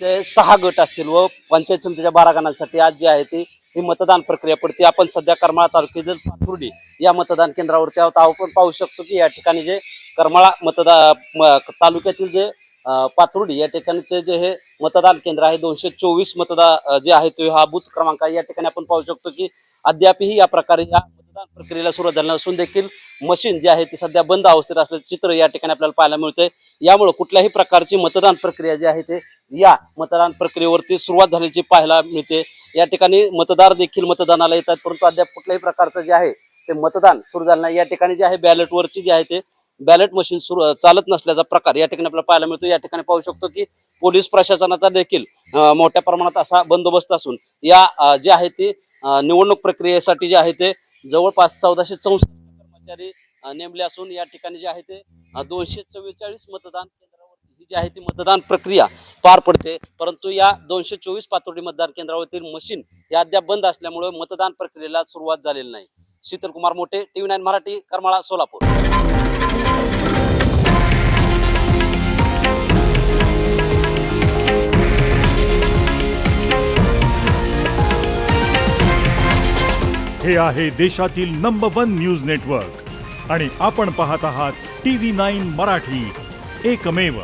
ते 6 गट असतील व पंचायत समितीच्या 12 गणांसाठी आज जी आहे ती ही मतदान प्रक्रिया पडते। आपण सध्या करमाळा तालुक्यातील पाथर्डी या मतदान केंद्रावरती आहोत। आपण पाहू शकतो की या ठिकाणी जे करमाळा तालुक्यातील जे पाथर्डी या ठिकाणचे जे हे मतदान केंद्र आहे 224 जे आहे तो हा बूथ क्रमांक आहे। या ठिकाणी आपण पाहू शकतो की अद्यापही या प्रकारे या मतदान प्रक्रियेला सुरुवात झाली नसून देखील मशीन जी आहे ती सध्या बंद अवस्थेत असल्याचे चित्र या ठिकाणी आपल्याला पाहायला मिळते। यामुळे कुठल्याही प्रकारची मतदान प्रक्रिया जी आहे ते या मतदान प्रक्रियेवरती सुरुवात झाल्याची पाहायला मिळते। या ठिकाणी मतदार देखील मतदानाला येतात, परंतु अद्याप कुठल्याही प्रकारचं जे आहे ते मतदान सुरू झालं नाही। या ठिकाणी जे आहे बॅलेटवरची जे आहे ते बॅलेट मशीन चालत नसल्याचा प्रकार या ठिकाणी आपल्याला पाहायला मिळतो। या ठिकाणी पाहू शकतो की पोलीस प्रशासनाचा देखील मोठ्या प्रमाणात असा बंदोबस्त असून या जे आहे ते निवडणूक प्रक्रियेसाठी जे आहे ते जवळपास 1464 कर्मचारी नेमले असून या ठिकाणी जे आहे ते 244 मतदान केंद्रावरती ही जी आहे ती मतदान प्रक्रिया पार पडते। परंतु या 224 पाथर्डी मतदान केंद्रावरील मशीन हे अद्याप बंद असल्यामुळे मतदान प्रक्रियेला सुरुवात झालेली नाही। शीतल कुमार मोठे, TV9 मराठी, करमाळा, सोलापूर। हे आहे देशातील नंबर 1 न्यूज नेटवर्क आणि आपण पाहत आहात TV9 मराठी, एकमेव।